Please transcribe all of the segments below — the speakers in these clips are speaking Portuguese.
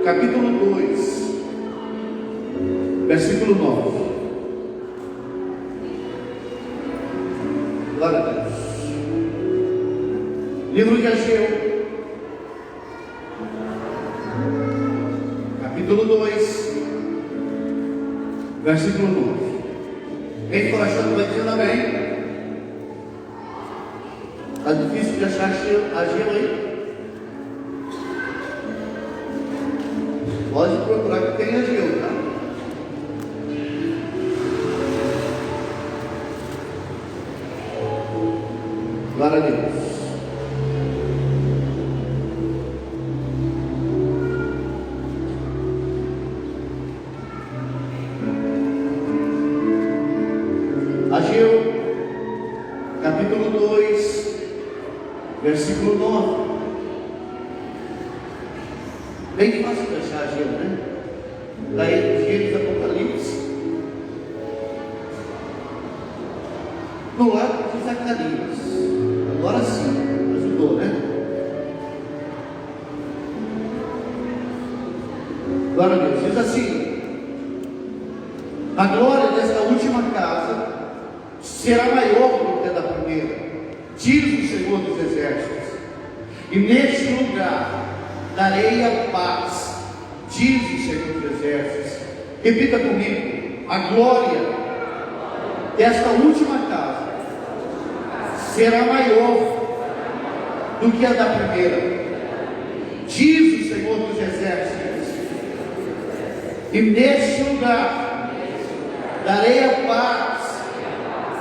capítulo 2, versículo 9. Glória a Deus. Livro de Ageu, capítulo 2, versículo 9. Quem for achando vai dizendo amém. Está difícil de achar Ageu aí? Pode procurar que tem Ageu, tá? Glória a Deus. Ageu, capítulo 2, versículo 9. Bem fácil de achar Ageu, né? Daí os Gênesis do Apocalipse. No lado de Zacarias. Agora sim, ajudou, né? Glória a Deus. Diz assim: a glória desta última casa será maior do que a da primeira, diz o Senhor dos Exércitos, e neste lugar darei a paz, diz o Senhor dos Exércitos. Repita comigo: a glória desta última casa será maior do que a da primeira, diz o Senhor dos Exércitos, e neste lugar darei a paz,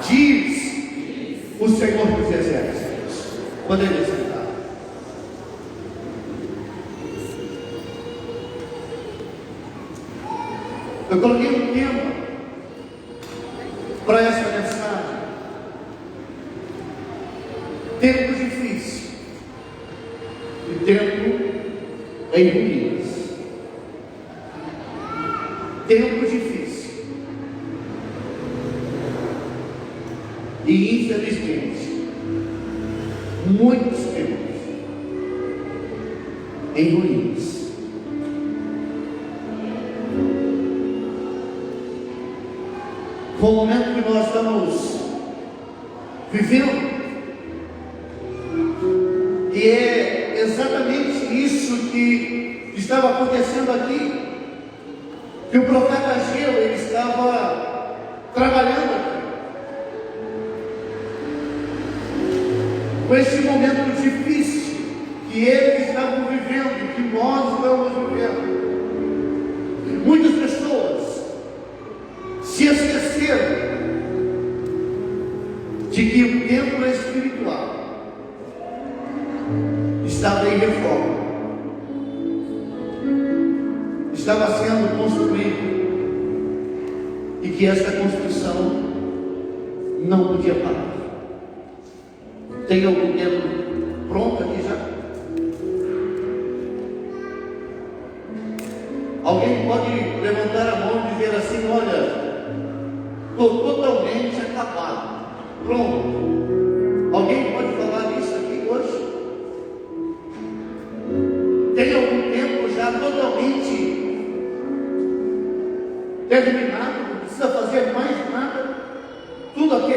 diz o Senhor dos Exércitos. Poderia sentar. Eu coloquei um tema para essa mensagem: tempo difícil e tempo em ruínas. Tempo difícil e, infelizmente, muitos tempos em ruínas. Com o momento que nós estamos vivendo, e é exatamente isso que estava acontecendo aqui, que o profeta Ageu, ele estava trabalhando aqui, com esse momento difícil que eles estavam vivendo, que nós estamos vivendo. Muitas pessoas se esqueceram de que o templo espiritual estava em reforma, estava sendo construído, e que esta construção não podia parar. Tem algum tempo pronto aqui já? Alguém pode levantar a mão e dizer assim: olha, estou totalmente acabado, pronto? Alguém pode falar isso aqui hoje? Tem algum tempo já totalmente terminado, não precisa fazer mais nada, tudo ok?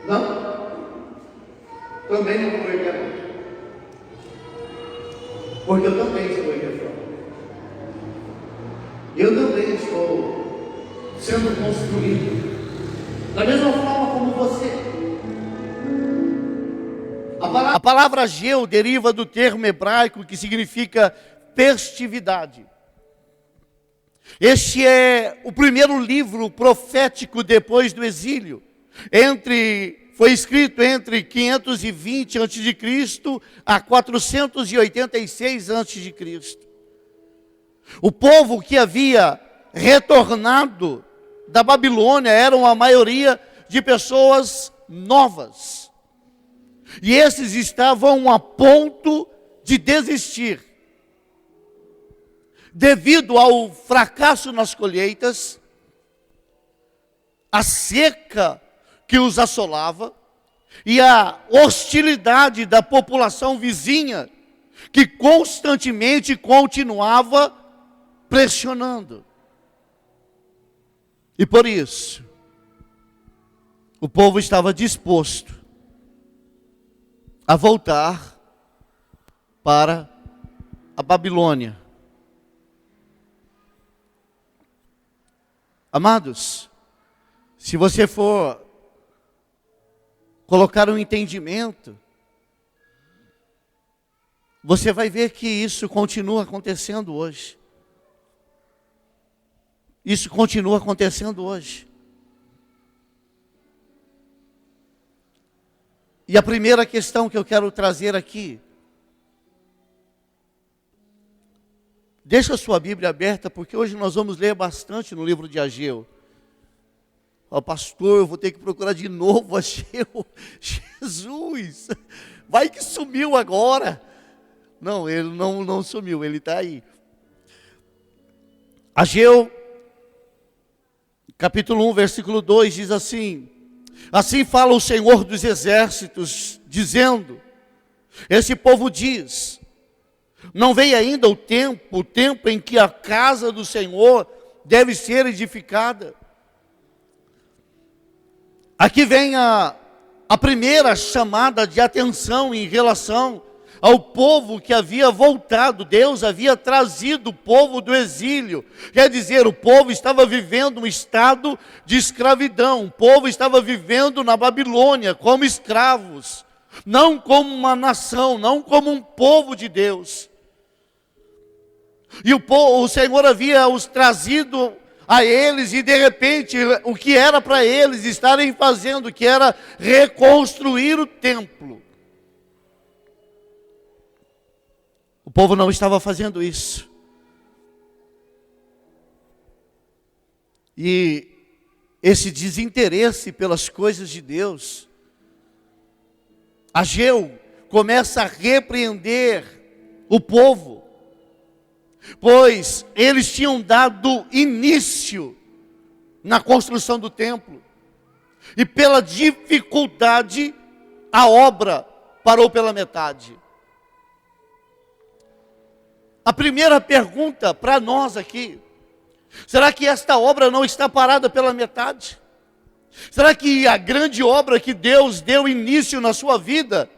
Não? Também não vou erguer a mão, porque eu também estou em reforma. Eu também estou sendo construído, da mesma forma como você. A palavra Ageu deriva do termo hebraico que significa festividade. Este é o primeiro livro profético depois do exílio. Foi escrito entre 520 a.C. a 486 a.C. O povo que havia retornado da Babilônia eram a maioria de pessoas novas. E esses estavam a ponto de desistir, devido ao fracasso nas colheitas, a seca que os assolava e a hostilidade da população vizinha que constantemente continuava pressionando. E por isso, o povo estava disposto a voltar para a Babilônia. Amados, se você for colocar um entendimento, você vai ver que isso continua acontecendo hoje. Isso continua acontecendo hoje. E a primeira questão que eu quero trazer aqui, deixa a sua Bíblia aberta, porque hoje nós vamos ler bastante no livro de Ageu. Pastor, eu vou ter que procurar de novo Ageu. Jesus, vai que sumiu agora. Não, ele não sumiu, ele está aí. Ageu, capítulo 1, versículo 2, diz assim: assim fala o Senhor dos exércitos, dizendo, esse povo diz, não veio ainda o tempo em que a casa do Senhor deve ser edificada. Aqui vem a primeira chamada de atenção em relação ao povo que havia voltado. Deus havia trazido o povo do exílio. Quer dizer, o povo estava vivendo um estado de escravidão. O povo estava vivendo na Babilônia como escravos. Não como uma nação, não como um povo de Deus. E o Senhor havia os trazido a eles, e de repente o que era para eles estarem fazendo, que era reconstruir o templo. O povo não estava fazendo isso. E esse desinteresse pelas coisas de Deus, Ageu começa a repreender o povo, pois eles tinham dado início na construção do templo, e pela dificuldade, a obra parou pela metade. A primeira pergunta para nós aqui: será que esta obra não está parada pela metade? Será que a grande obra que Deus deu início na sua vida,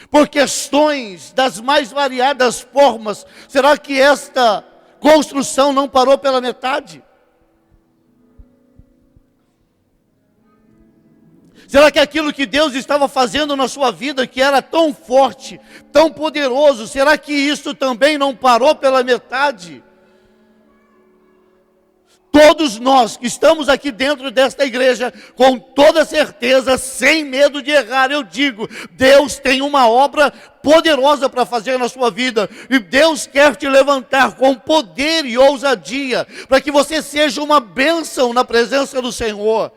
por questões das mais variadas formas, será que esta construção não parou pela metade? Será que aquilo que Deus estava fazendo na sua vida, que era tão forte, tão poderoso, será que isso também não parou pela metade? Todos nós que estamos aqui dentro desta igreja, com toda certeza, sem medo de errar, eu digo, Deus tem uma obra poderosa para fazer na sua vida, e Deus quer te levantar com poder e ousadia, para que você seja uma bênção na presença do Senhor.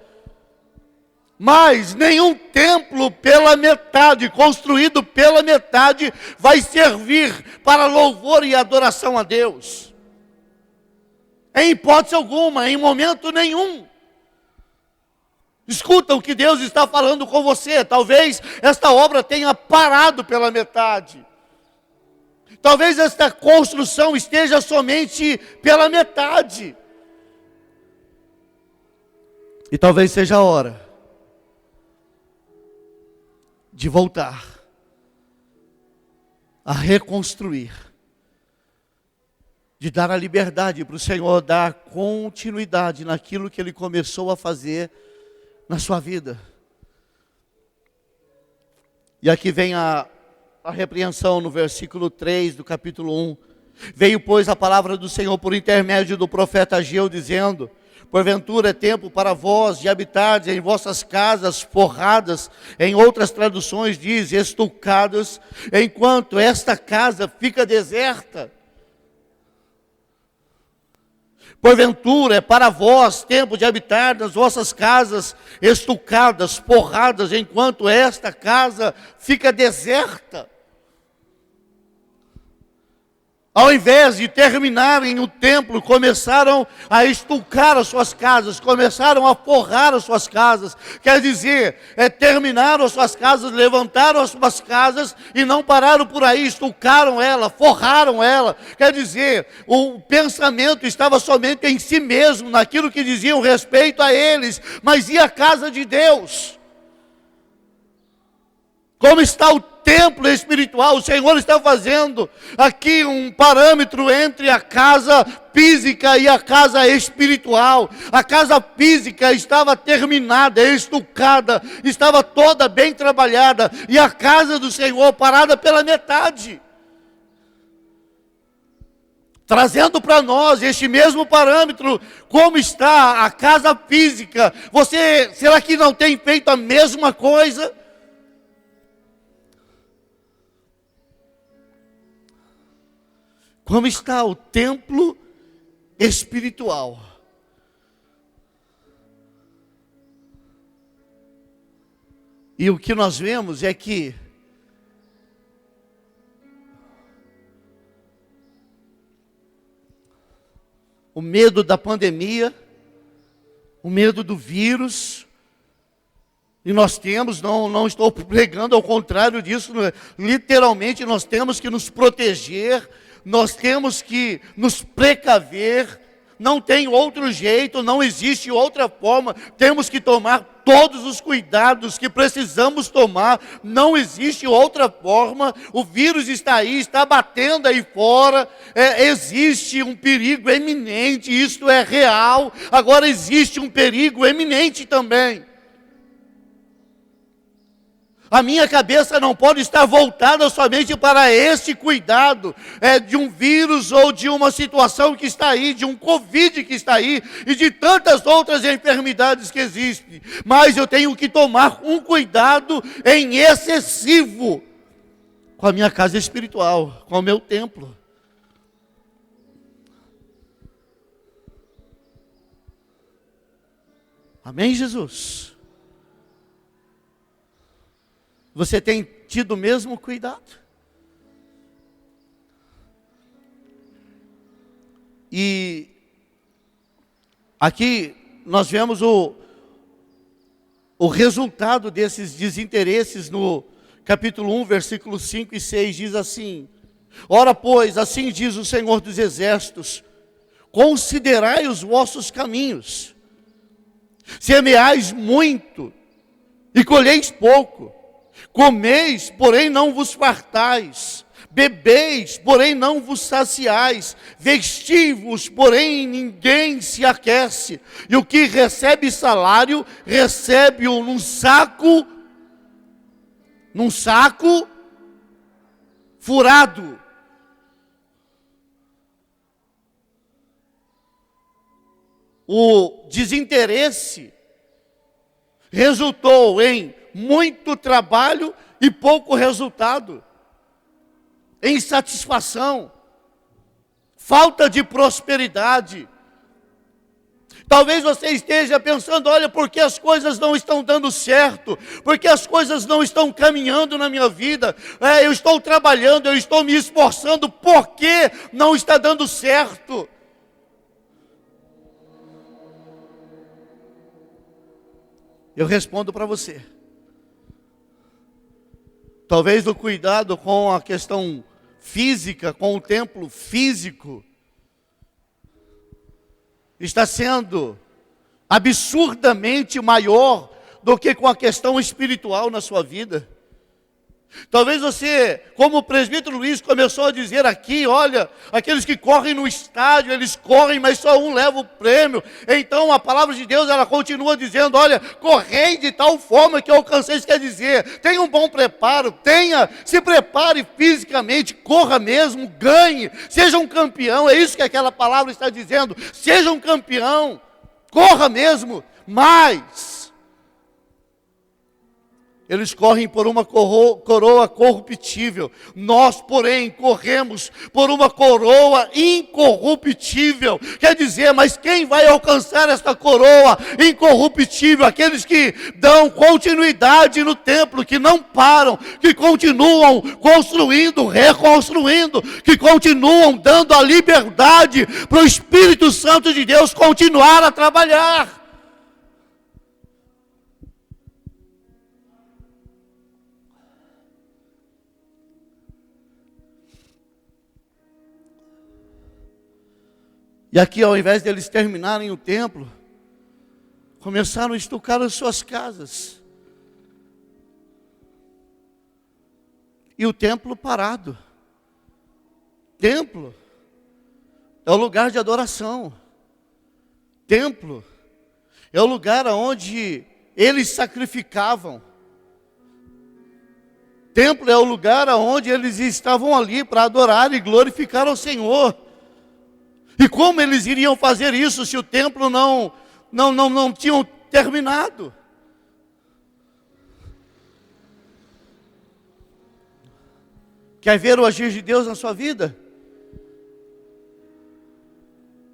Mas nenhum templo pela metade, construído pela metade, vai servir para louvor e adoração a Deus. Em hipótese alguma, em momento nenhum. Escuta o que Deus está falando com você. Talvez esta obra tenha parado pela metade. Talvez esta construção esteja somente pela metade. E talvez seja a hora de voltar a reconstruir, de dar a liberdade para o Senhor dar continuidade naquilo que Ele começou a fazer na sua vida. E aqui vem a repreensão no versículo 3 do capítulo 1. Veio, pois, a palavra do Senhor por intermédio do profeta Ageu, dizendo: porventura é tempo para vós de habitardes em vossas casas forradas, em outras traduções diz estucadas, enquanto esta casa fica deserta. Porventura é para vós tempo de habitar nas vossas casas estucadas, forradas, enquanto esta casa fica deserta. ao invés de terminarem o templo, começaram a estucar as suas casas, começaram a forrar as suas casas. Quer dizer, terminaram as suas casas, levantaram as suas casas e não pararam por aí, estucaram ela, forraram ela. Quer dizer, o pensamento estava somente em si mesmo, naquilo que diziam respeito a eles, mas e a casa de Deus? Como está o templo espiritual? O Senhor está fazendo aqui um parâmetro entre a casa física e a casa espiritual. A casa física estava terminada, estucada, estava toda bem trabalhada, e a casa do Senhor parada pela metade. Trazendo para nós este mesmo parâmetro, como está a casa física. Você, será que não tem feito a mesma coisa? Como está o templo espiritual? E o que nós vemos é que o medo da pandemia, o medo do vírus, e nós temos, não estou pregando ao contrário disso, literalmente nós temos que nos proteger, nós temos que nos precaver, não tem outro jeito, não existe outra forma, temos que tomar todos os cuidados que precisamos tomar, não existe outra forma. O vírus está aí, está batendo aí fora, existe um perigo eminente, isto é real, agora existe um perigo eminente também. A minha cabeça não pode estar voltada somente para esse cuidado de um vírus ou de uma situação que está aí, de um Covid que está aí e de tantas outras enfermidades que existem. Mas eu tenho que tomar um cuidado em excessivo com a minha casa espiritual, com o meu templo. Amém, Jesus? Você tem tido o mesmo cuidado? E aqui nós vemos o resultado desses desinteresses no capítulo 1, versículos 5 e 6, diz assim: ora, pois, assim diz o Senhor dos Exércitos, considerai os vossos caminhos, semeais muito e colheis pouco, comeis, porém não vos fartais, bebeis, porém não vos saciais, vestivos, porém ninguém se aquece, e o que recebe salário, recebe-o num saco furado. O desinteresse resultou em muito trabalho e pouco resultado, insatisfação, falta de prosperidade. Talvez você esteja pensando, olha, porque as coisas não estão dando certo, porque as coisas não estão caminhando na minha vida, eu estou trabalhando, eu estou me esforçando, por que não está dando certo? Eu respondo para você. Talvez o cuidado com a questão física, com o templo físico, está sendo absurdamente maior do que com a questão espiritual na sua vida. Talvez você, como o presbítero Luiz começou a dizer aqui, olha, aqueles que correm no estádio, eles correm, mas só um leva o prêmio. Então a palavra de Deus, ela continua dizendo, olha, correi de tal forma que alcanceis, quer dizer, tenha um bom preparo, se prepare fisicamente, corra mesmo, ganhe, seja um campeão, é isso que aquela palavra está dizendo, seja um campeão, corra mesmo, mas eles correm por uma coroa corruptível. Nós, porém, corremos por uma coroa incorruptível. Quer dizer, mas quem vai alcançar esta coroa incorruptível? Aqueles que dão continuidade no templo, que não param, que continuam construindo, reconstruindo, que continuam dando a liberdade para o Espírito Santo de Deus continuar a trabalhar. E aqui, ao invés deles terminarem o templo, começaram a estucar as suas casas. E o templo parado. Templo é o lugar de adoração. Templo é o lugar onde eles sacrificavam. Templo é o lugar onde eles estavam ali para adorar e glorificar ao Senhor. E como eles iriam fazer isso se o templo não tinham terminado? Quer ver o agir de Deus na sua vida?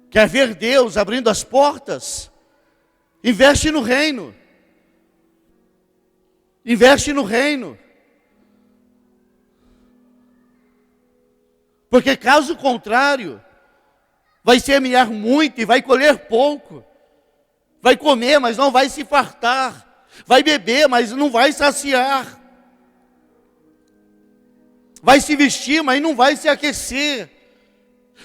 Quer ver Deus abrindo as portas? Investe no reino. Investe no reino. Porque caso contrário, vai semear muito e vai colher pouco. Vai comer, mas não vai se fartar. Vai beber, mas não vai saciar. Vai se vestir, mas não vai se aquecer.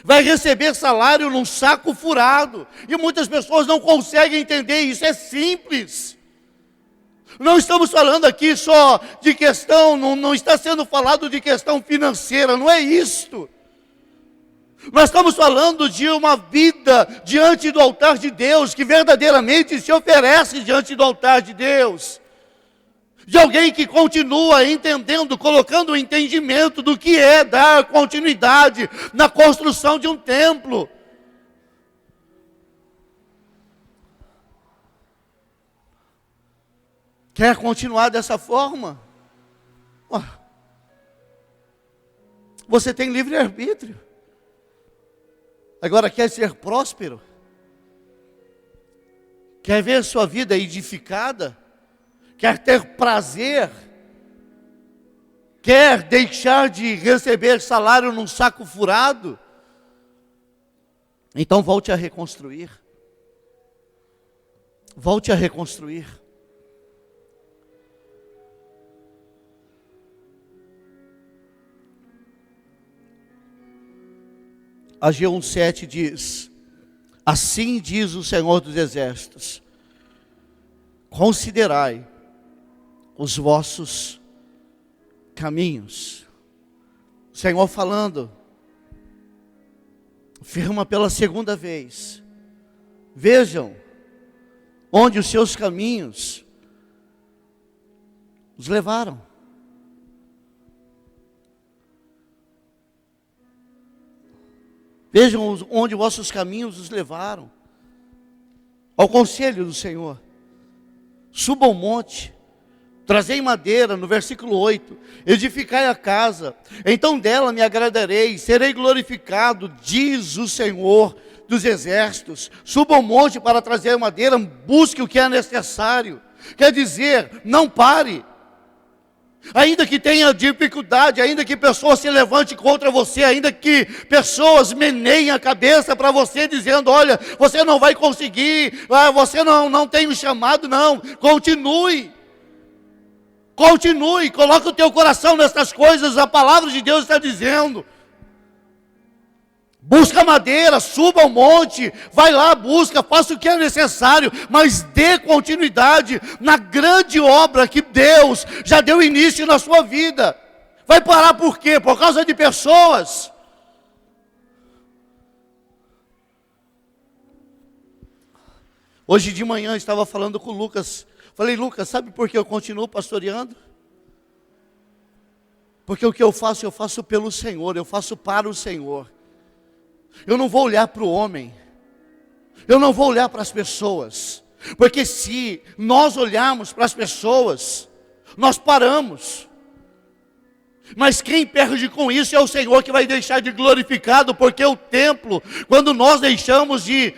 Vai receber salário num saco furado. E muitas pessoas não conseguem entender isso. É simples. Não estamos falando aqui só de questão, não está sendo falado de questão financeira, não é isto. Nós estamos falando de uma vida diante do altar de Deus, que verdadeiramente se oferece diante do altar de Deus. De alguém que continua entendendo, colocando o entendimento do que é dar continuidade na construção de um templo. Quer continuar dessa forma? Você tem livre-arbítrio. Agora quer ser próspero? Quer ver sua vida edificada? Quer ter prazer? Quer deixar de receber salário num saco furado? Então volte a reconstruir. Volte a reconstruir. Ageu 1:7 diz: assim diz o Senhor dos Exércitos, considerai os vossos caminhos. O Senhor falando, afirma pela segunda vez, vejam onde os seus caminhos os levaram. Vejam onde vossos caminhos os levaram. Ao conselho do Senhor. Suba ao monte, trazei madeira, no versículo 8. Edificai a casa, então dela me agradarei, serei glorificado, diz o Senhor dos Exércitos. Suba ao monte para trazer madeira, busque o que é necessário. Quer dizer, não pare. Ainda que tenha dificuldade, ainda que pessoas se levantem contra você, ainda que pessoas meneiem a cabeça para você, dizendo, olha, você não vai conseguir, você não tem o chamado, não. Continue, coloque o teu coração nessas coisas, a palavra de Deus está dizendo. Busca madeira, suba ao monte, vai lá, busca, faça o que é necessário, mas dê continuidade na grande obra que Deus já deu início na sua vida. Vai parar por quê? Por causa de pessoas? Hoje de manhã eu estava falando com o Lucas, falei, Lucas, sabe por que eu continuo pastoreando? Porque o que eu faço pelo Senhor, eu faço para o Senhor. Eu não vou olhar para o homem, eu não vou olhar para as pessoas, porque se nós olharmos para as pessoas, nós paramos. Mas quem perde com isso é o Senhor, que vai deixar de glorificado, porque o templo, quando nós deixamos de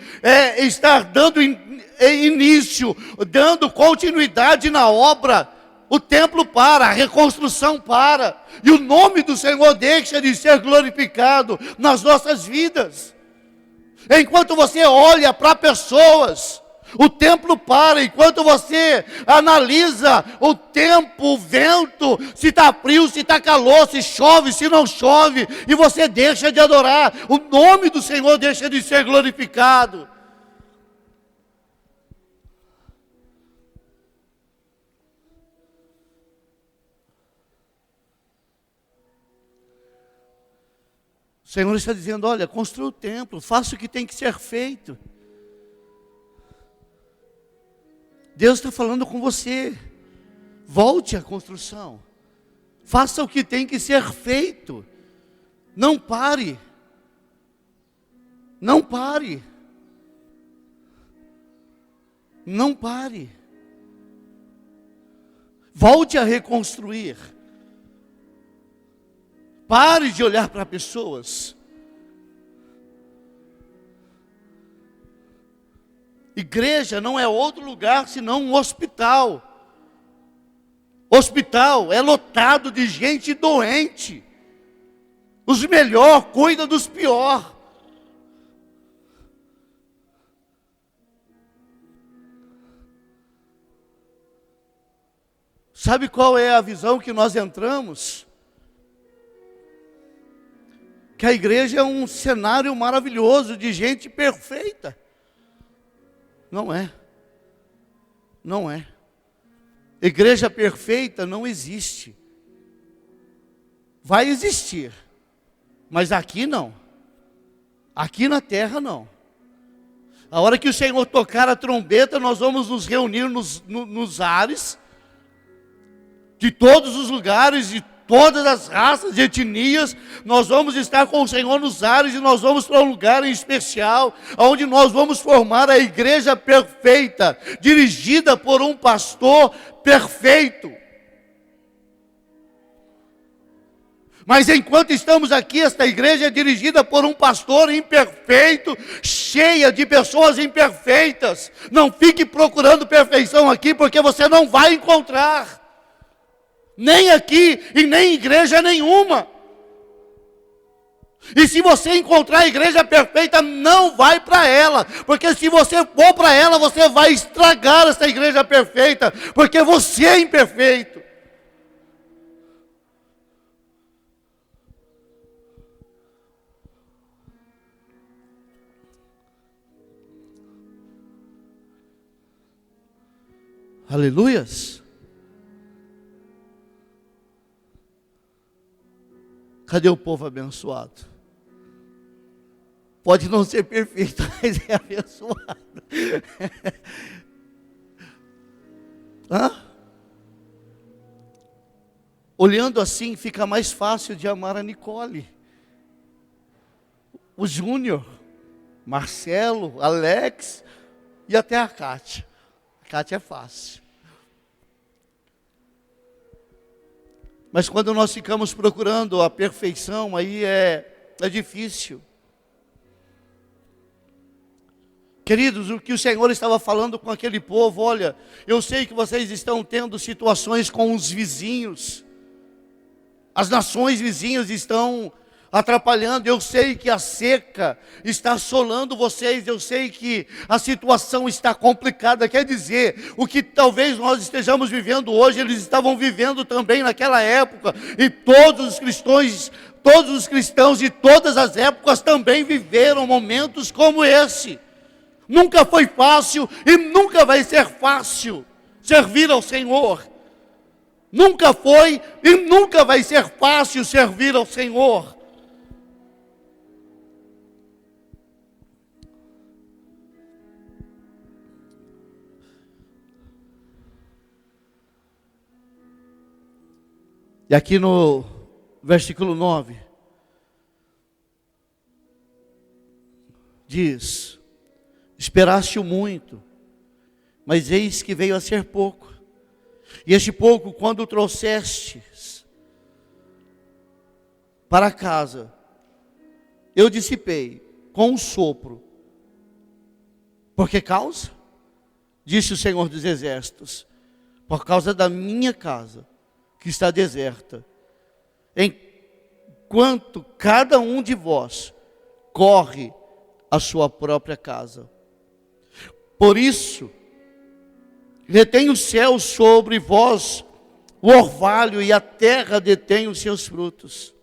estar dando início, dando continuidade na obra, o templo para, a reconstrução para, e o nome do Senhor deixa de ser glorificado nas nossas vidas. Enquanto você olha para pessoas, o templo para. Enquanto você analisa o tempo, o vento, se está frio, se está calor, se chove, se não chove, e você deixa de adorar, o nome do Senhor deixa de ser glorificado. O Senhor está dizendo: olha, construa o templo, faça o que tem que ser feito. Deus está falando com você. Volte à construção. Faça o que tem que ser feito. Não pare. Não pare. Não pare. Volte a reconstruir. Pare de olhar para pessoas. Igreja não é outro lugar senão um hospital. Hospital é lotado de gente doente. Os melhores cuidam dos piores. Sabe qual é a visão que nós entramos? Que a igreja é um cenário maravilhoso de gente perfeita. Não é. Não é. Igreja perfeita não existe. Vai existir, mas aqui não. Aqui na terra não. A hora que o Senhor tocar a trombeta, nós vamos nos reunir nos ares, de todos os lugares, de todas as raças e etnias. Nós vamos estar com o Senhor nos ares, e nós vamos para um lugar em especial, onde nós vamos formar a igreja perfeita, dirigida por um pastor perfeito. Mas enquanto estamos aqui, esta igreja é dirigida por um pastor imperfeito, cheia de pessoas imperfeitas. Não fique procurando perfeição aqui, porque você não vai encontrar. Nem aqui e nem em igreja nenhuma. E se você encontrar a igreja perfeita, não vai para ela, porque se você for para ela, você vai estragar essa igreja perfeita, porque você é imperfeito. Aleluias. Cadê o povo abençoado? Pode não ser perfeito, mas é abençoado. Olhando assim, fica mais fácil de amar a Nicole, o Júnior, Marcelo, Alex e até a Kátia. A Kátia é fácil. Mas quando nós ficamos procurando a perfeição, aí é difícil. Queridos, o que o Senhor estava falando com aquele povo: olha, eu sei que vocês estão tendo situações com os vizinhos. As nações vizinhas estão atrapalhando. Eu sei que a seca está assolando vocês. Eu sei que a situação está complicada. Quer dizer, o que talvez nós estejamos vivendo hoje, eles estavam vivendo também naquela época. E todos os cristãos de todas as épocas também viveram momentos como esse. Nunca foi fácil e nunca vai ser fácil servir ao Senhor. Nunca foi e nunca vai ser fácil servir ao Senhor. E aqui no versículo 9, diz: esperaste muito, mas eis que veio a ser pouco. E este pouco, quando trouxestes para casa, eu dissipei com um sopro. Por que causa? Disse o Senhor dos Exércitos: por causa da minha casa, que está deserta, enquanto cada um de vós corre a sua própria casa. Por isso, retém o céu sobre vós o orvalho, e a terra detém os seus frutos.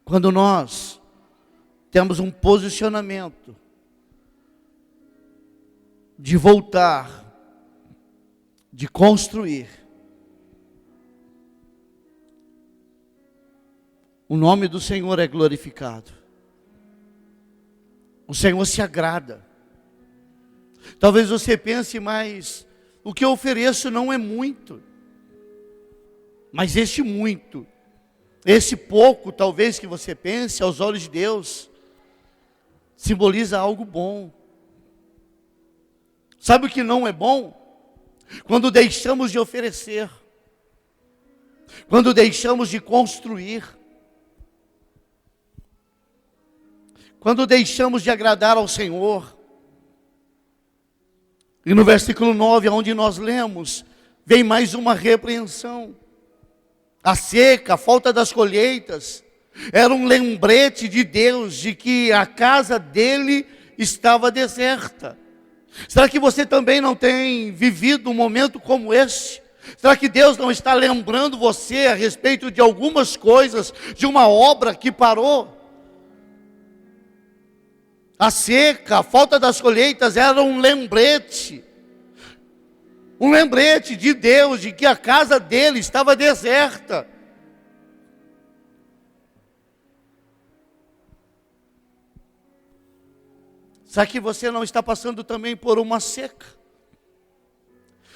Quando nós temos um posicionamento de voltar, de construir, o nome do Senhor é glorificado. O Senhor se agrada. Talvez você pense, mas o que eu ofereço não é muito. Mas este muito, esse pouco, talvez que você pense, aos olhos de Deus, simboliza algo bom. Sabe o que não é bom? Quando deixamos de oferecer, quando deixamos de construir, quando deixamos de agradar ao Senhor. E no versículo 9, onde nós lemos, vem mais uma repreensão. A seca, a falta das colheitas, era um lembrete de Deus, de que a casa dele estava deserta. Será que você também não tem vivido um momento como esse? Será que Deus não está lembrando você a respeito de algumas coisas, de uma obra que parou? A seca, a falta das colheitas era um lembrete de Deus, de que a casa dele estava deserta. Será que você não está passando também por uma seca?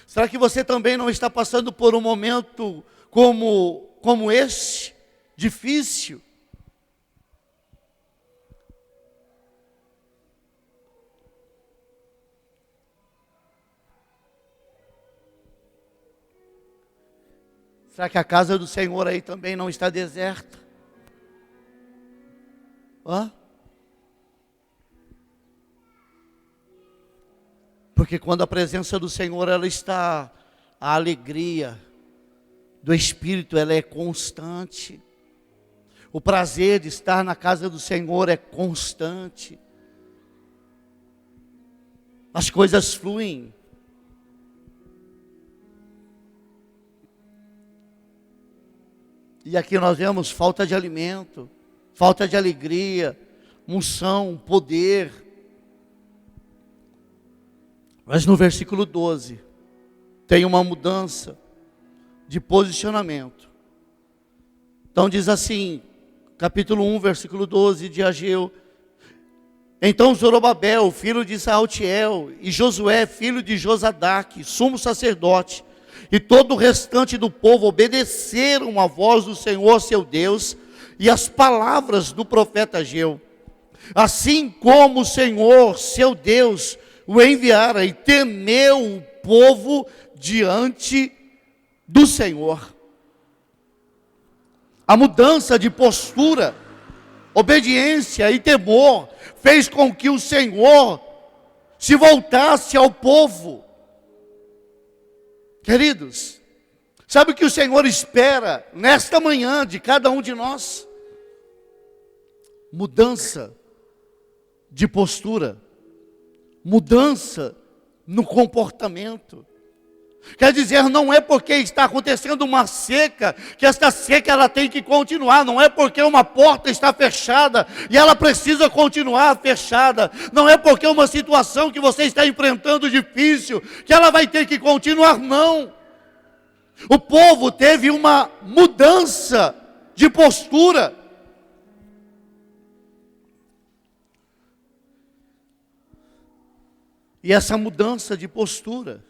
Será que você também não está passando por um momento como esse, difícil? Será que a casa do Senhor aí também não está deserta? Porque quando a presença do Senhor ela está, a alegria do Espírito ela é constante. O prazer de estar na casa do Senhor é constante. As coisas fluem. E aqui nós vemos falta de alimento, falta de alegria, unção, poder. Mas no versículo 12, tem uma mudança de posicionamento. Então diz assim, capítulo 1, versículo 12 de Ageu: então Zorobabel, filho de Saltiel, e Josué, filho de Josadaque, sumo sacerdote, e todo o restante do povo obedeceram à voz do Senhor seu Deus e às palavras do profeta Ageu. Assim como o Senhor seu Deus o enviara, e temeu o povo diante do Senhor. A mudança de postura, obediência e temor fez com que o Senhor se voltasse ao povo. Queridos, sabe o que o Senhor espera nesta manhã de cada um de nós? Mudança de postura, mudança no comportamento. Quer dizer, não é porque está acontecendo uma seca, que esta seca ela tem que continuar. Não é porque uma porta está fechada e ela precisa continuar fechada. Não é porque uma situação que você está enfrentando difícil, que ela vai ter que continuar, não. O povo teve uma mudança de postura. E essa mudança de postura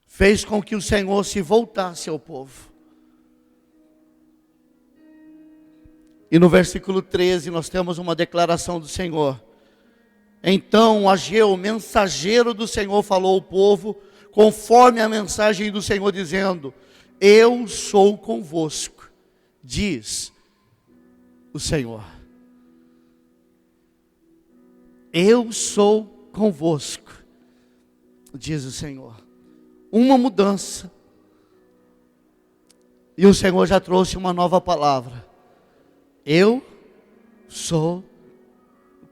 fez com que o Senhor se voltasse ao povo. E no versículo 13 nós temos uma declaração do Senhor. Então Ageu, mensageiro do Senhor, falou ao povo, conforme a mensagem do Senhor, dizendo: eu sou convosco, diz o Senhor. Eu sou convosco, diz o Senhor. Uma mudança. E o Senhor já trouxe uma nova palavra. Eu sou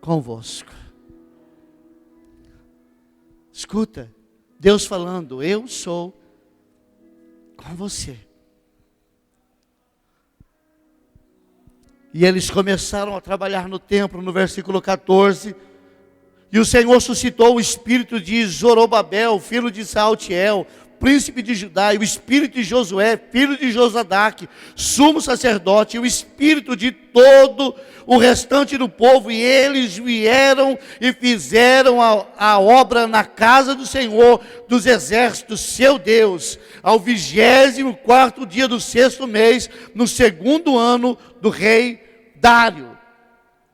convosco. Escuta, Deus falando: eu sou com você. E eles começaram a trabalhar no templo, no versículo 14. E o Senhor suscitou o espírito de Zorobabel, filho de Saltiel, príncipe de Judá, e o espírito de Josué, filho de Josadaque, sumo sacerdote, e o espírito de todo o restante do povo, e eles vieram e fizeram a obra na casa do Senhor dos exércitos, seu Deus, ao 24º dia do 6º mês, no 2º ano do rei Dário.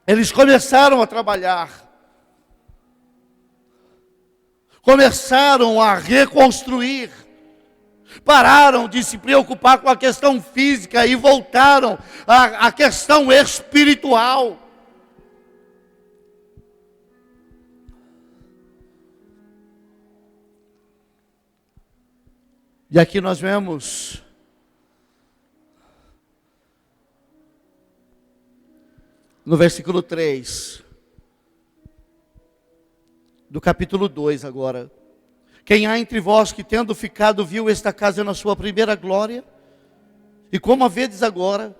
Eles começaram a trabalhar, começaram a reconstruir, pararam de se preocupar com a questão física e voltaram à questão espiritual. E aqui nós vemos no versículo 3 do capítulo 2 agora: quem há entre vós que, tendo ficado, viu esta casa na sua primeira glória? E como a vedes agora?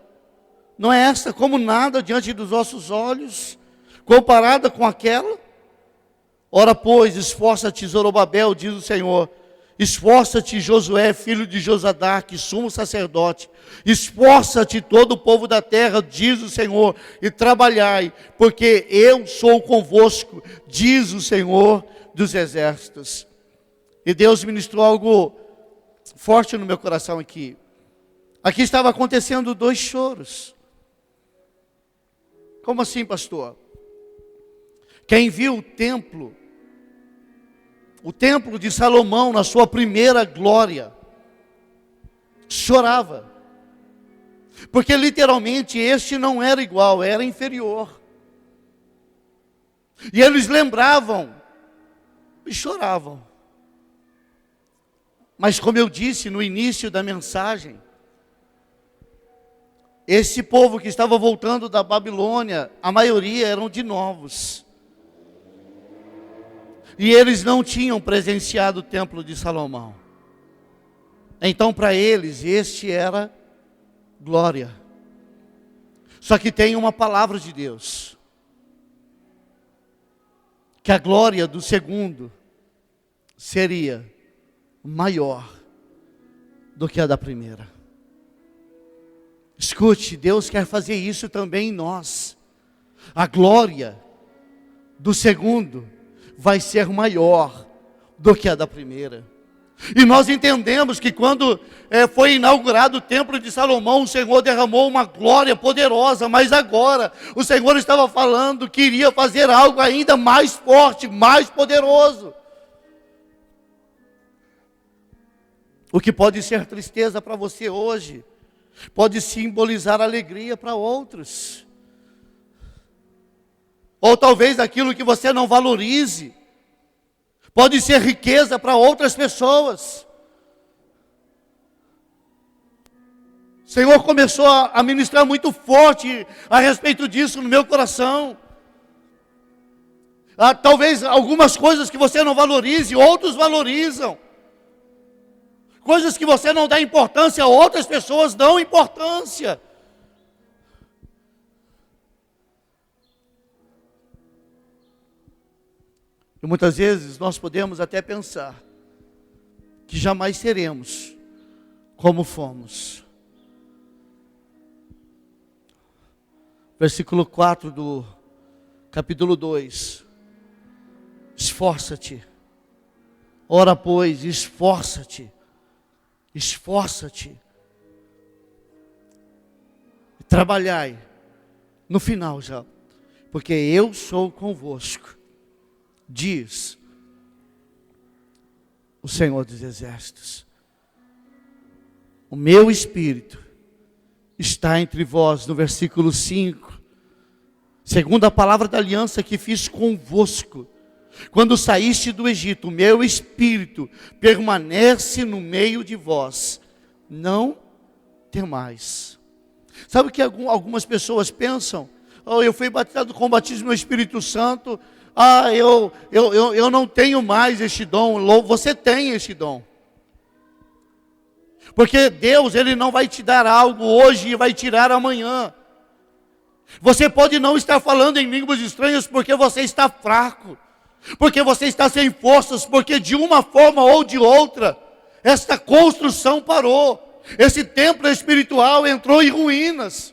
Não é esta como nada diante dos vossos olhos, comparada com aquela? Ora, pois, esforça-te, Zorobabel, diz o Senhor. Esforça-te, Josué, filho de Josadaque, sumo sacerdote. Esforça-te, todo o povo da terra, diz o Senhor, e trabalhai, porque eu sou convosco, diz o Senhor dos exércitos. E Deus ministrou algo forte no meu coração aqui. Aqui estava acontecendo 2 choros. Como assim, pastor? Quem viu o templo de Salomão na sua primeira glória, chorava. Porque literalmente este não era igual, era inferior. E eles lembravam e choravam. Mas como eu disse no início da mensagem, esse povo que estava voltando da Babilônia, a maioria eram de novos. E eles não tinham presenciado o templo de Salomão. Então para eles este era glória. Só que tem uma palavra de Deus, que a glória do segundo seria maior do que a da primeira. Escute, Deus quer fazer isso também em nós. A glória do segundo vai ser maior do que a da primeira. E nós entendemos que quando foi inaugurado o templo de Salomão, o Senhor derramou uma glória poderosa, mas agora o Senhor estava falando que iria fazer algo ainda mais forte, mais poderoso. O que pode ser tristeza para você hoje, pode simbolizar alegria para outros. Ou talvez aquilo que você não valorize, pode ser riqueza para outras pessoas. O Senhor começou a ministrar muito forte a respeito disso no meu coração. Talvez algumas coisas que você não valorize, outros valorizam. Coisas que você não dá importância, outras pessoas dão importância. E muitas vezes nós podemos até pensar que jamais seremos como fomos. Versículo 4 do capítulo 2. Esforça-te. Ora, pois, esforça-te. Esforça-te. Trabalhai, No final já. Porque eu sou convosco, diz o Senhor dos Exércitos. O meu Espírito está entre vós, no versículo 5. Segundo a palavra da aliança que fiz convosco, quando saíste do Egito, o meu Espírito permanece no meio de vós. Não temais. Sabe o que algumas pessoas pensam? Oh, eu fui batizado com o batismo no Espírito Santo. Eu não tenho mais este dom. Você tem este dom. Porque Deus, Ele não vai te dar algo hoje e vai tirar amanhã. Você pode não estar falando em línguas estranhas porque você está fraco. Porque você está sem forças. Porque de uma forma ou de outra, esta construção parou. Esse templo espiritual entrou em ruínas.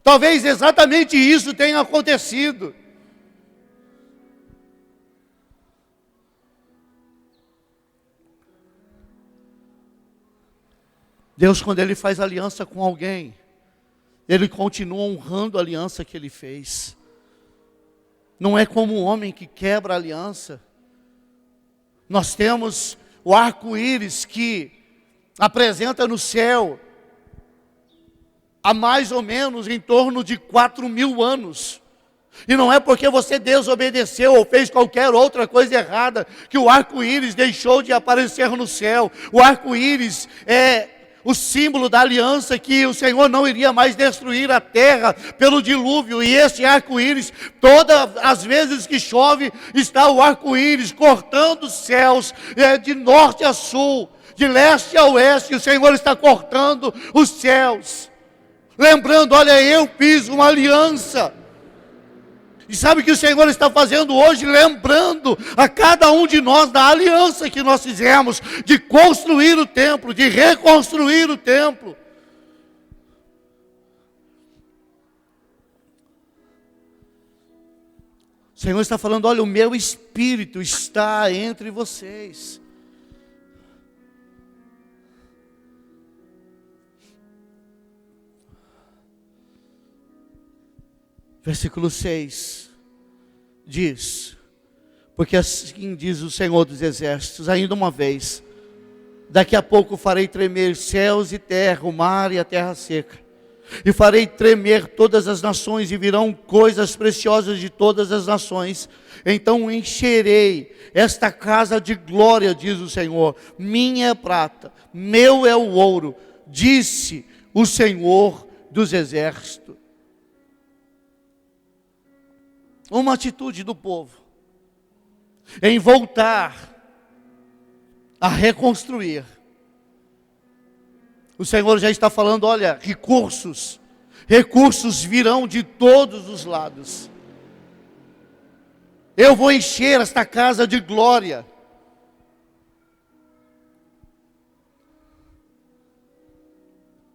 Talvez exatamente isso tenha acontecido. Deus, quando Ele faz aliança com alguém, Ele continua honrando a aliança que Ele fez. Não é como um homem que quebra a aliança. Nós temos o arco-íris que apresenta no céu há mais ou menos em torno de 4.000 anos. E não é porque você desobedeceu ou fez qualquer outra coisa errada que o arco-íris deixou de aparecer no céu. O arco-íris é o símbolo da aliança que o Senhor não iria mais destruir a terra pelo dilúvio. E esse arco-íris, todas as vezes que chove, está o arco-íris cortando os céus de norte a sul, de leste a oeste. O Senhor está cortando os céus. Lembrando, olha, eu fiz uma aliança. E sabe o que o Senhor está fazendo hoje? Lembrando a cada um de nós da aliança que nós fizemos, de construir o templo, de reconstruir o templo. O Senhor está falando, olha, o meu Espírito está entre vocês. Versículo 6 diz: porque assim diz o Senhor dos Exércitos, ainda uma vez, daqui a pouco farei tremer céus e terra, o mar e a terra seca, e farei tremer todas as nações, e virão coisas preciosas de todas as nações. Então encherei esta casa de glória, diz o Senhor. Minha é a prata, meu é o ouro, disse o Senhor dos Exércitos. Uma atitude do povo em voltar a reconstruir. O Senhor já está falando, olha, recursos virão de todos os lados. Eu vou encher esta casa de glória.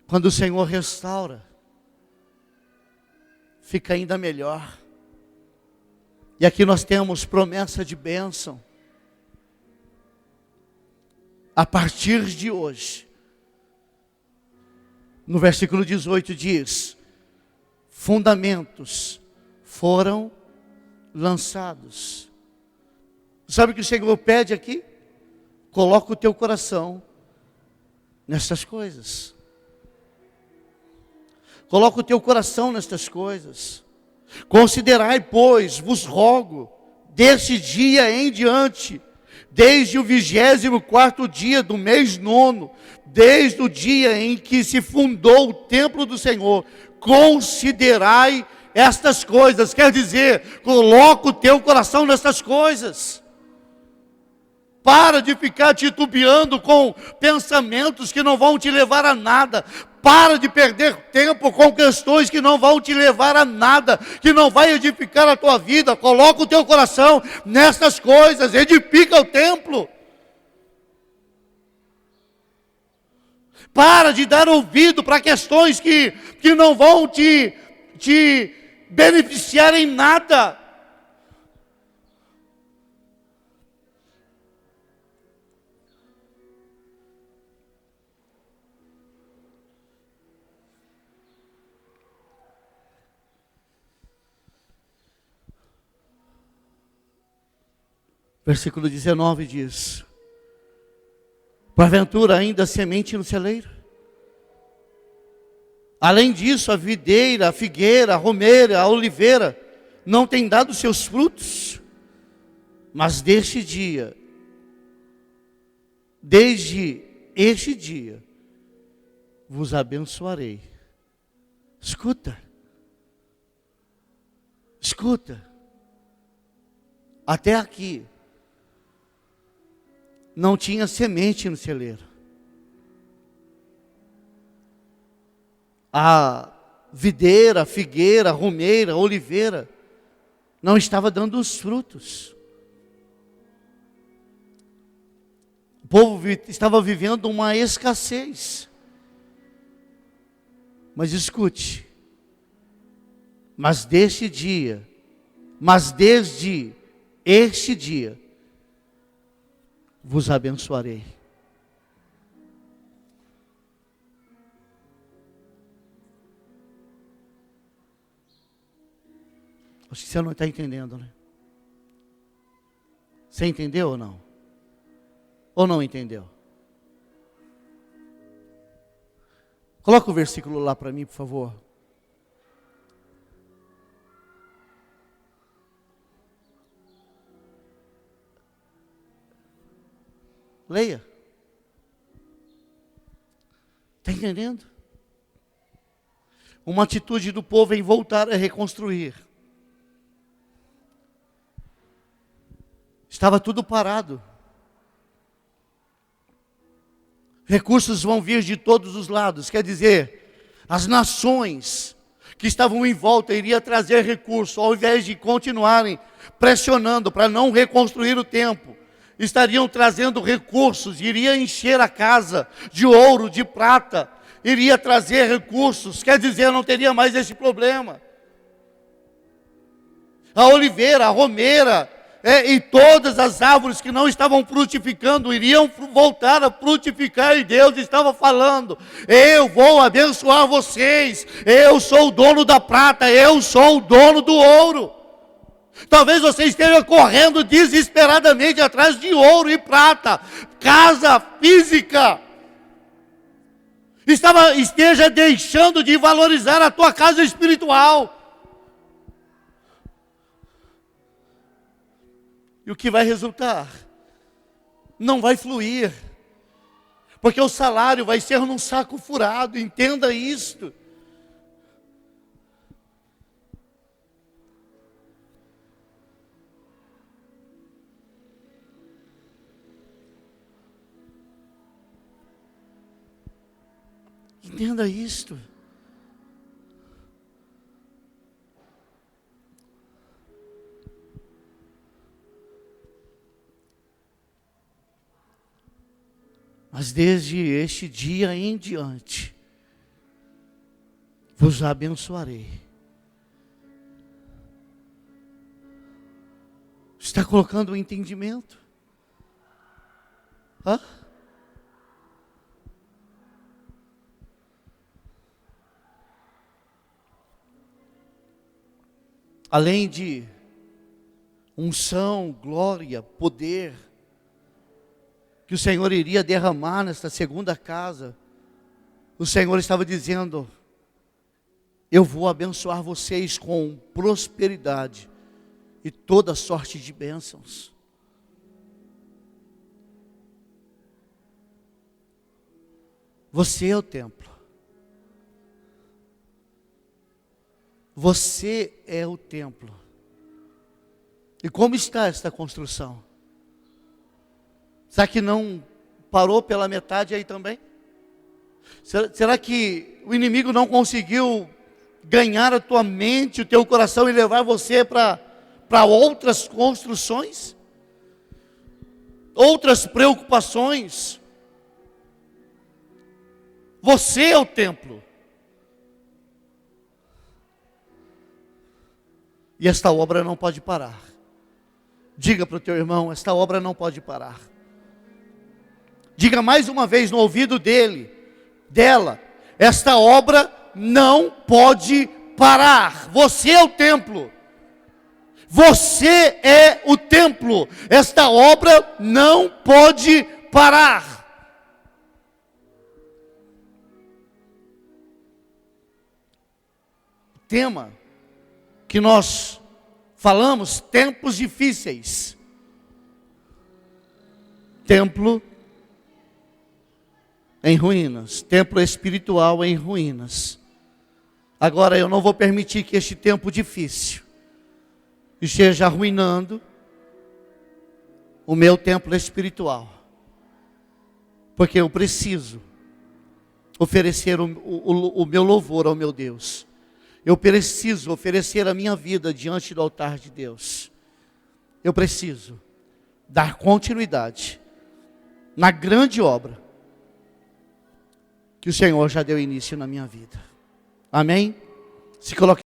Quando o Senhor restaura, fica ainda melhor. E aqui nós temos promessa de bênção. A partir de hoje, no versículo 18 diz: fundamentos foram lançados. Sabe o que o Senhor pede aqui? Coloca o teu coração nessas coisas. Coloca o teu coração nestas coisas. Considerai, pois, vos rogo, deste dia em diante, desde o 24º dia do mês 9, desde o dia em que se fundou o templo do Senhor, considerai estas coisas. Quer dizer, coloca o teu coração nessas coisas. Para de ficar titubeando com pensamentos que não vão te levar a nada. Para de perder tempo com questões que não vão te levar a nada, que não vai edificar a tua vida. Coloca o teu coração nessas coisas, edifica o templo. Para de dar ouvido para questões que não vão te beneficiar em nada. Versículo 19 diz: porventura ainda semente no celeiro? Além disso, a videira, a figueira, a romeira, a oliveira não tem dado seus frutos. Mas desde este dia, vos abençoarei. Escuta. Até aqui, não tinha semente no celeiro. A videira, a figueira, a romeira, a oliveira não estava dando os frutos. O povo estava vivendo uma escassez. Mas escute, desde este dia, vos abençoarei. Acho que você não está entendendo, né? Você entendeu ou não? Ou não entendeu? Coloca o versículo lá para mim, por favor. Leia. Está entendendo? Uma atitude do povo em voltar a reconstruir. Estava tudo parado. Recursos vão vir de todos os lados. Quer dizer, as nações que estavam em volta iriam trazer recursos, ao invés de continuarem pressionando para não reconstruir o templo, estariam trazendo recursos, iria encher a casa de ouro, de prata, iria trazer recursos. Quer dizer, não teria mais esse problema. A oliveira, a romeira, e todas as árvores que não estavam frutificando iriam voltar a frutificar, e Deus estava falando: eu vou abençoar vocês, eu sou o dono da prata, eu sou o dono do ouro. Talvez você esteja correndo desesperadamente atrás de ouro e prata, casa física, esteja deixando de valorizar a tua casa espiritual. E o que vai resultar? Não vai fluir, porque o salário vai ser num saco furado, entenda isto. Entenda isto. Mas desde este dia em diante, vos abençoarei. Está colocando o entendimento? Hã? Além de unção, glória, poder, que o Senhor iria derramar nesta segunda casa, o Senhor estava dizendo: eu vou abençoar vocês com prosperidade e toda sorte de bênçãos. Você é o templo. Você é o templo. E como está esta construção? Será que não parou pela metade aí também? Será que o inimigo não conseguiu ganhar a tua mente, o teu coração e levar você para outras construções? Outras preocupações? Você é o templo. E esta obra não pode parar. Diga para o teu irmão: esta obra não pode parar. Diga mais uma vez no ouvido dela: esta obra não pode parar. Você é o templo. Você é o templo. Esta obra não pode parar. O tema que nós falamos, tempos difíceis. Templo em ruínas, templo espiritual em ruínas. Agora eu não vou permitir que este tempo difícil esteja arruinando o meu templo espiritual, porque eu preciso oferecer o meu louvor ao meu Deus. Eu preciso oferecer a minha vida diante do altar de Deus. Eu preciso dar continuidade na grande obra que o Senhor já deu início na minha vida. Amém? Se coloque